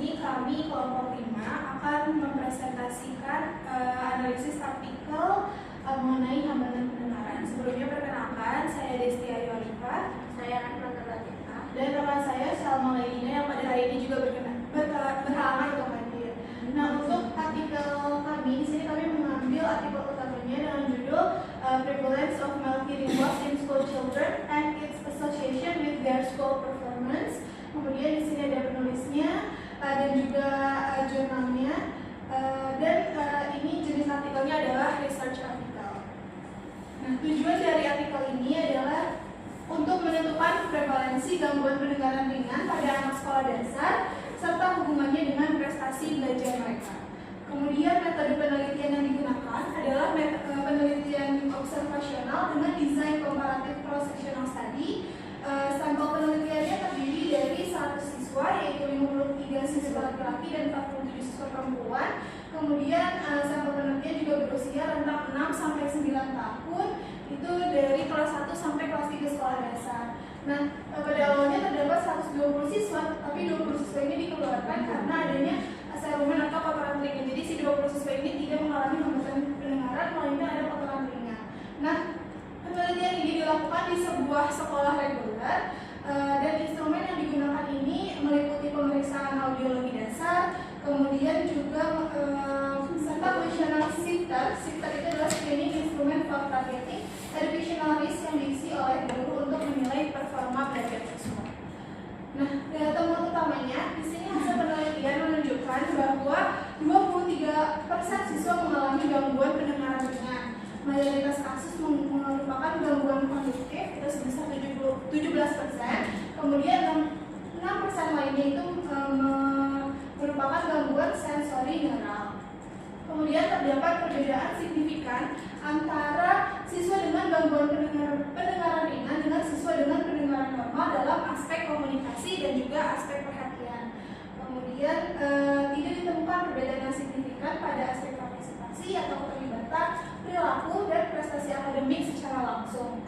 sini kami kelompok 5 akan mempresentasikan analisis artikel mengenai hambatan pendengaran. Sebelumnya perkenalkan, saya Desti Ayu Alifa, Saya Rahman Latifah, dan rekan saya Salma Lailina yang pada hari ini juga berhalangan untuk hadir. Nah, untuk artikel kami di sini kami mengambil artikel utamanya dengan judul Prevalence of Malhearing Loss in School Children and its Association with Their School Performance. Kemudian di sini ada penulisnya dan juga jurnalnya, dan ini jenis artikelnya adalah research artikel. Nah, tujuan dari artikel ini adalah untuk menentukan prevalensi gangguan pendengaran ringan pada anak sekolah dasar serta hubungannya dengan prestasi belajar mereka. Kemudian metode penelitian yang digunakan adalah penelitian observasional dengan desain komparatif cross-sectional study. Sampel penelitiannya terdiri dari 100 siswa, yaitu 53 siswa laki-laki dan 47 siswa perempuan. Kemudian sampel penelitian juga berusia rentang 6 sampai 9 tahun, itu dari kelas 1 sampai kelas 3 sekolah dasar. Nah, pada awalnya terdapat 120 siswa, tapi 20 siswa ini dikeluarkan karena adanya serumen atau kotoran telinga. Jadi si 20 siswa ini tidak mengalami hambatan pendengaran, melainkan ada kotoran telinga. Nah, penelitian ini dilakukan di sebuah sekolah reguler, dan instrumen yang digunakan ini meliputi pemeriksaan audiologi dasar, kemudian juga serta functional shifter. Shifter itu adalah screening instrumen for targeting educational risk yang diisi oleh guru untuk menilai performa belajar siswa. Nah, temuan utamanya di sini hasil penelitian menunjukkan bahwa 23% siswa mengalami gangguan pendengaran ringan. Mayoritas kasus merupakan gangguan kognitif, itu sebesar 17%. Kemudian 6% lainnya itu merupakan gangguan sensori neural. Kemudian terdapat perbedaan signifikan antara siswa dengan gangguan pendengaran ringan dengan siswa dengan pendengaran normal dalam aspek komunikasi dan juga aspek perhatian. Kemudian tidak ditemukan perbedaan yang signifikan pada aspek partisipasi atau keterlibatan perilaku dan prestasi akademik secara langsung.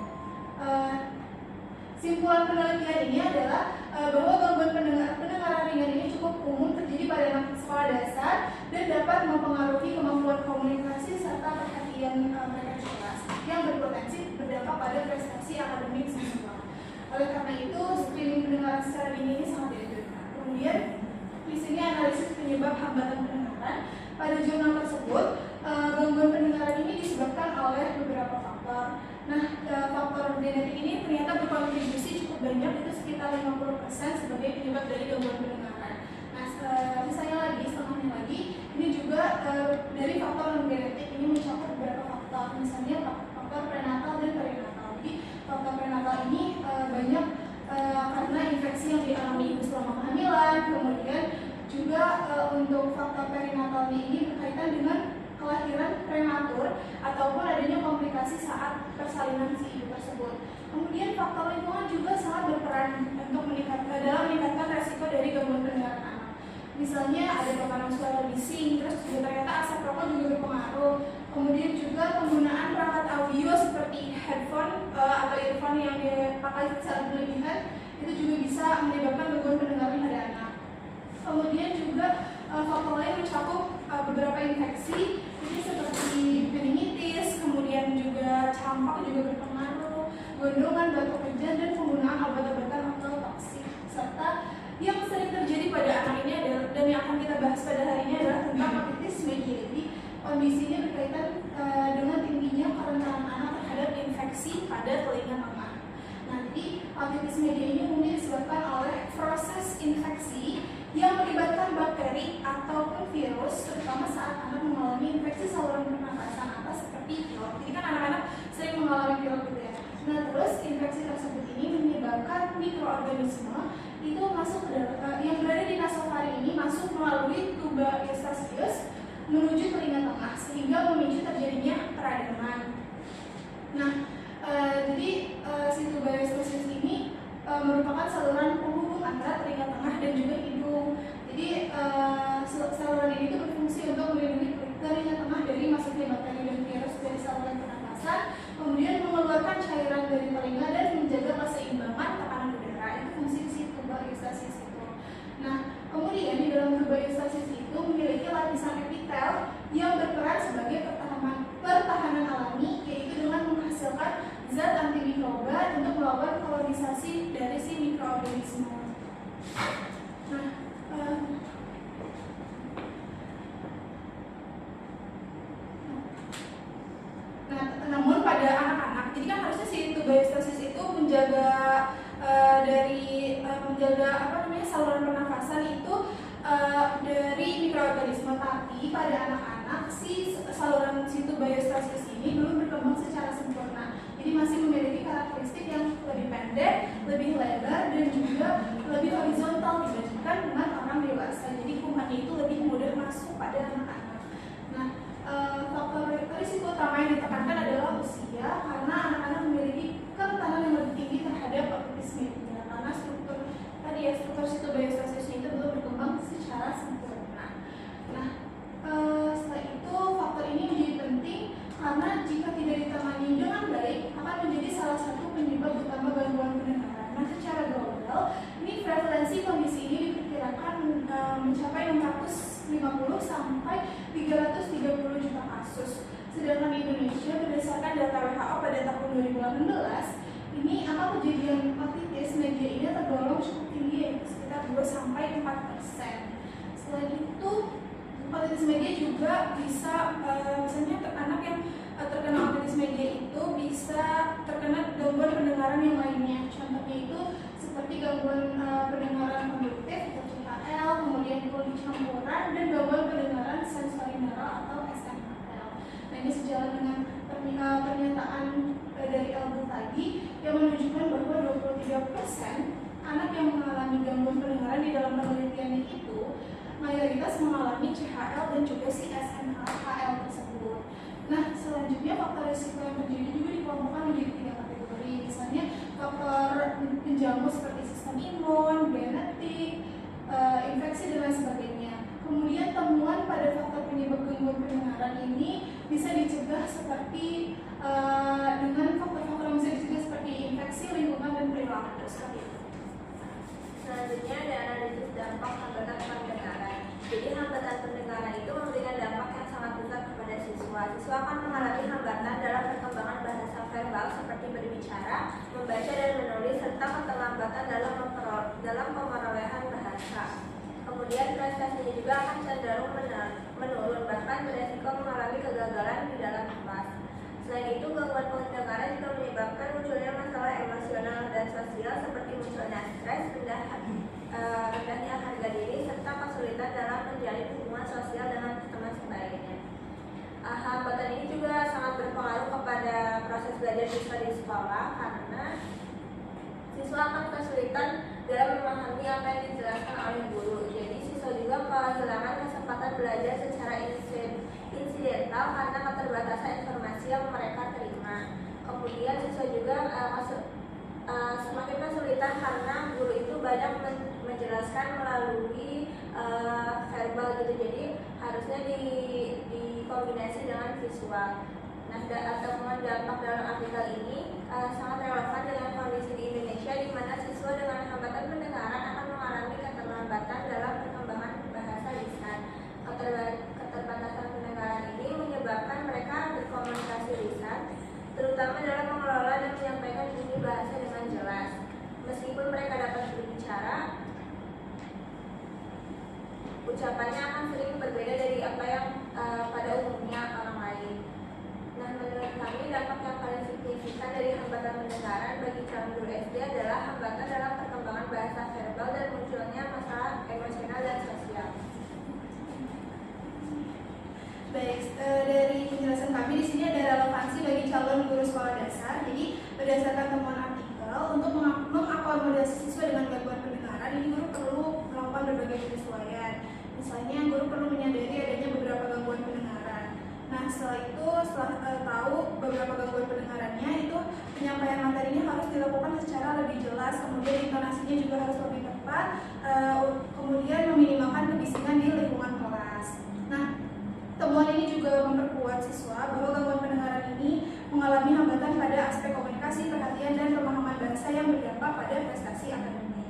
Simpulan penelitian ini adalah bahwa gangguan pendengaran ringan ini cukup umum terjadi pada anak sekolah dasar dan dapat mempengaruhi kemampuan komunikasi serta perhatian mereka di kelas yang berpotensi berdampak pada prestasi akademik siswa. Oleh karena itu, screening pendengaran secara dini ini sangat dianjurkan. Kemudian di sini analisis penyebab hambatan pendengaran. Pada jurnal tersebut, gangguan pendengaran ini disebabkan oleh beberapa faktor. Nah, faktor genetik ini ternyata berkontribusi cukup banyak, itu sekitar 50% sebagai penyebab dari gangguan pendengaran. Nah, misalnya lagi, setengahnya lagi, ini juga dari faktor non genetik ini mencakup beberapa faktor, misalnya faktor prenatal dan perinatal. Jadi, faktor prenatal ini banyak karena infeksi yang dialami ibu selama kehamilan, kemudian juga untuk faktor perinatal ini berkaitan dengan kelahiran prematur ataupun adanya komplikasi saat persalinan si ibu tersebut. Kemudian faktor lingkungan juga sangat berperan untuk dalam meningkatkan resiko dari gangguan pendengaran anak. Misalnya ada paparan suara bising, terus juga ternyata asap rokok juga berpengaruh. Kemudian juga penggunaan perangkat audio seperti headphone atau earphone yang dipakai secara berlebihan itu juga bisa menyebabkan gangguan pendengaran pada anak. Kemudian juga faktor lain mencakup beberapa infeksi, ini seperti meningitis, kemudian juga campak juga berpengaruh, gondongan, batuk kejang, dan penggunaan obat-obatan atau toksik. Serta yang sering terjadi pada anak ini adalah, dan yang akan kita bahas pada hari ini adalah tentang otitis media. Jadi kondisi ini berkaitan dengan tingginya kerentanan anak terhadap infeksi pada telinga tengah. Nah, jadi otitis media ini umumnya disebabkan oleh proses infeksi yang melibatkan bakteri ataupun virus, terutama saat anak mengalami infeksi saluran pernapasan atas seperti pilek. Jadi kan anak-anak sering mengalami pilek gitu ya. Nah, terus infeksi tersebut ini menyebabkan mikroorganisme itu masuk ke yang berada di nasofaring ini masuk melalui tuba eustachius menuju telinga tengah sehingga memicu terjadinya peradangan. Nah, jadi si tuba eustachius ini merupakan saluran penghubung antara telinga tengah dan juga hidung. Jadi saluran ini itu berfungsi untuk melindungi telinga tengah dari masuknya bakteri dan virus dari saluran pernapasan, kemudian mengeluarkan cairan dari telinga dan menjaga keseimbangan tekanan udara. Itu fungsi si tuba eustachius itu. Nah, kemudian di dalam tuba lapisan epitel yang berperan sebagai pertahanan alami, yaitu dengan menghasilkan zat antimikroba untuk melakukan kolonisasi dari si mikroorganisme. Namun pada anak-anak, jadi kan harusnya si tuberkulosis itu menjaga saluran pernafasan itu dari mikroorganisme, tapi pada anak-anak si saluran tuberkulosis ini belum berkembang secara sempurna. Jadi masih memiliki karakteristik yang lebih pendek, lebih lebar, dan juga lebih horizontal dibandingkan dengan orang dewasa. Jadi kumannya itu lebih mudah masuk pada anak-anak. Nah, faktor risiko utama yang ditekankan adalah usia, karena anak-anak memiliki kerentanan yang lebih tinggi terhadap hepatitis media, karena struktur tuberkulosisnya itu belum berkembang secara sempurna. Nah, setelah itu faktor ini menjadi penting karena jika tidak ditangani dengan baik akan menjadi salah satu penyebab utama gangguan pendengaran. Nah, secara global ini prevalensi kondisi ini diperkirakan mencapai 450 sampai 330 juta kasus. Sedangkan di Indonesia berdasarkan data WHO pada tahun 2018 ini angka kejadian hepatitis media ini tergolong cukup tinggi, yaitu sekitar 2-4%. Selain itu, hepatitis media juga bisa misalnya anak yang terkena hepatitis media itu bisa terkena gangguan pendengaran yang lainnya. Contohnya itu seperti gangguan pendengaran konduktif atau CHL, kemudian poli campuran, dan gangguan pendengaran sensorineural atau SNRL. Nah, ini sejalan dengan pernyataan dari Elbul tadi yang menunjukkan bahwa 23% anak yang mengalami gangguan pendengaran di dalam penelitian itu mayoritas mengalami CHL dan juga si SNRL tersebut. Nah, selanjutnya faktor risiko yang terjadi juga dikelompokkan menjadi 3 kategori. Misalnya faktor penjamu seperti sistem imun, genetik, infeksi dan lain sebagainya. Kemudian temuan pada faktor penyebab gangguan pendengaran ini bisa dicegah seperti dengan faktor-faktor yang bisa dicegah seperti infeksi, lingkungan, dan perilaku seperti itu. Selanjutnya ada analisis dampak hambatan pendengaran. Jadi hambatan pendengaran itu memberikan dampak yang sangat besar kepada siswa. Siswa akan mengalami hambatan dalam perkembangan bahasa verbal seperti berbicara, membaca dan menulis, serta keterlambatan dalam pemerolehan bahasa. Kemudian prestasinya juga akan cenderung menurun, bahkan beresiko mengalami kegagalan di dalam kelas. Selain itu, gangguan pendengaran juga menyebabkan munculnya masalah emosional dan sosial seperti munculnya stres, rendahnya harga diri, serta kesulitan dalam menjalin hubungan sosial dengan teman sebayanya. Hambatan ini juga sangat berpengaruh kepada proses belajar siswa di sekolah karena siswa akan kesulitan dalam memahami apa yang dijelaskan oleh guru. Jadi siswa juga kehilangan kesempatan belajar secara insidental karena keterbatasan informasi yang mereka terima. Kemudian siswa juga semakin kesulitan karena guru itu banyak menjelaskan melalui verbal gitu. Jadi harusnya dikombinasi dengan visual. Nah, temuan dampak dalam artikel ini sangat relevan dengan kondisi di Indonesia, di mana siswa dengan hambatan pendengaran akan mengalami keterlambatan dalam perkembangan bahasa lisan. Keterbatasan pendengaran ini menyebabkan mereka berkomunikasi lisan, terutama dalam mengelola dan menyampaikan bunyi bahasa dengan jelas. Meskipun mereka dapat berbicara, ucapannya akan sering berbeda dari apa yang pada umumnya orang lain. Nah, menurut kami dampak yang paling signifikan dari hambatan pendengaran bagi calon guru SD adalah hambatan dalam perkembangan bahasa verbal dan munculnya masalah emosional dan sosial. Baik, dari penjelasan kami di sini ada relevansi bagi calon guru sekolah dasar. Jadi berdasarkan temuan artikel, untuk mengakomodasi siswa dengan gangguan pendengaran, ini guru perlu melakukan berbagai penyesuaian. Misalnya, guru perlu menyadari adanya beberapa gangguan pendengaran. Nah, setelah tahu beberapa gangguan pendengarannya, itu penyampaian materinya harus dilakukan secara lebih jelas, kemudian intonasinya juga harus lebih tepat, kemudian meminimalkan kebisingan di lingkungan kelas. Nah, temuan ini juga memperkuat siswa bahwa gangguan pendengaran ini mengalami hambatan pada aspek komunikasi, perhatian, dan pemahaman bahasa yang berdampak pada prestasi akademik.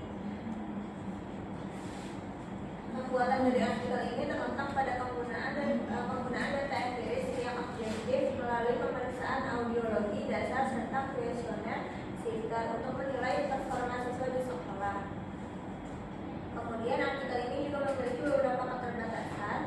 Pembuatan dari artikel ini terletak pada penggunaan data empiris yang objektif melalui pemeriksaan audiologi dasar serta kuesioner sehingga untuk menilai performa siswa di sekolah. Kemudian artikel ini juga memiliki beberapa keterbatasan.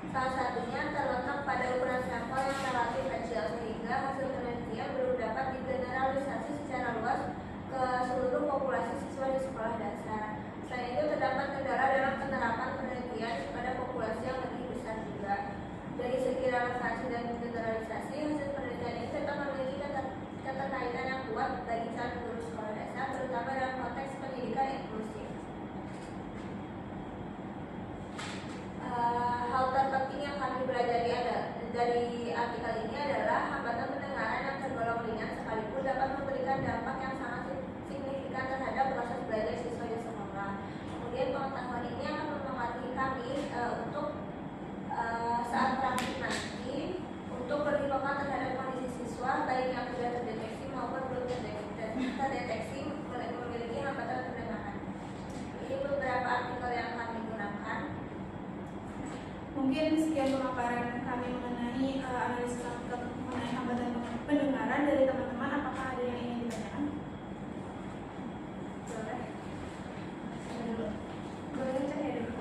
Salah satunya terletak pada ukuran sampel yang relatif kecil sehingga hasil penelitian belum dapat digeneralisasi secara luas ke seluruh populasi siswa di sekolah dasar. Selain itu terdapat kendala dalam penerapan penelitian pada populasi yang lebih besar juga. Dari segi relevansi dan generalisasi, hasil penelitian ini tetap memiliki keterkaitan yang kuat bagi calon guru sekolah dasar, terutama dalam konteks pendidikan inklusif. Hal terpenting yang kami pelajari dari artikel ini adalah hambatan pendengaran yang tergolong ringan sekalipun dapat memberikan dampak yang sangat signifikan terhadap proses belajar siswa di sekolah. Kemudian pengetahuan ini akan mempengaruhi kami untuk saat praktik nanti untuk berpatokan terhadap kondisi siswa baik yang sudah terdeteksi maupun belum terdeteksi memiliki hambatan pendengaran. Ini beberapa artikel yang kami gunakan. Mungkin sekian pemaparan kami mengenai analisis artikel mengenai hambatan pendengaran dari teman-teman. Apakah ada yang ingin ditanyakan? Boleh cek ya dulu.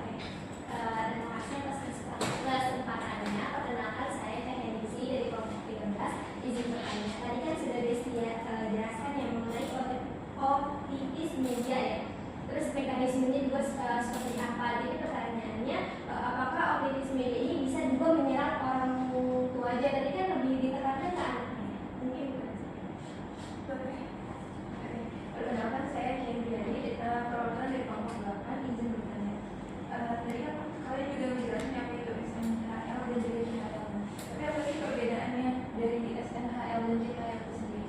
Terima kasih atas kesempatannya. Perkenalkan saya Teh Henisi dari kelompok 13. Izin bertanya. Tadi kan sudah dijelaskan yang mengenai otitis media ya. Terus mekanismenya juga seperti apa? Jadi pertanyaannya, apakah otitis media ini bisa juga menyerang orang tua aja? Tadi kan lebih ditekankan ke anaknya. Mungkin Boleh. perkenalkan saya Henry perwakilan dari kelompok 8. Izin bertanya. Tadi kan kalian juga menjelaskan apa itu SNHL dan juga JHL. Tapi apa sih perbedaannya dari SNHL dan JHL itu sendiri?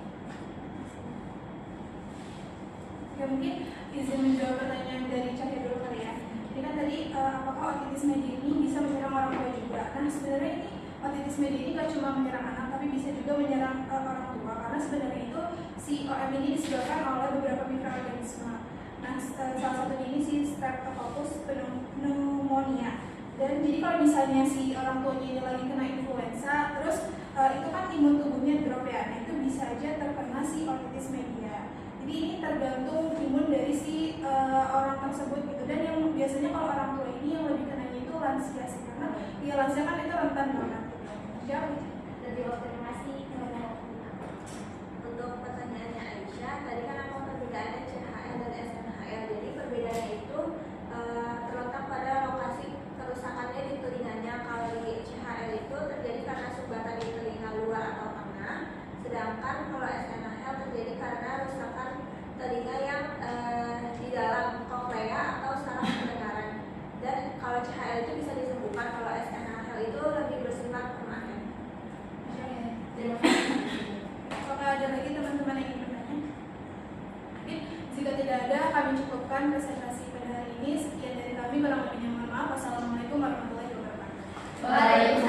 Ya mungkin izin menjawab pertanyaan dari Cahaya dulu kali ya. Jadi kan tadi apakah otitis media ini bisa menyerang orang tua juga? Nah sebenarnya ini otitis media ini gak cuma menyerang anak tapi bisa juga menyerang orang tua karena sebenarnya itu si OM ini disebabkan oleh beberapa mikroorganisme. Nah salah satunya ini si Streptococcus pneumonia. Dan jadi kalau misalnya si orang tuanya ini lagi kena influenza, terus itu kan imun tubuhnya drop ya, nah itu bisa aja terkena si otitis media. Jadi ini tergantung imun dari si orang tersebut gitu. Dan yang biasanya kalau orang tua ini yang lebih kenanya itu lansia sih, karena ya lansia kan itu rentan banget. Jauh. Terima kasih. Untuk pertanyaannya Aisyah, tadi kan apa perbedaannya CHL dan SNHL? Jadi perbedaannya itu terletak pada lokasi kerusakannya di telinganya. Kalau di CHL itu terjadi karena sumbatan di telinga luar atau tengah, sedangkan kalau SNHL terjadi karena rusakan telinga yang di dalam koklea atau saraf pendengaran. Dan kalau CHL itu bisa disembuhkan, kalau SNHL itu lebih bersifat permanen. Terima kasih. Apakah ada lagi teman-teman yang ingin bertanya? Oke, jika tidak ada, kami cukupkan presentasi pada hari ini. Sekian dari kami, kurang lebihnya mohon maaf. Wassalamualaikum warahmatullahi wabarakatuh. Waalaikumsalam.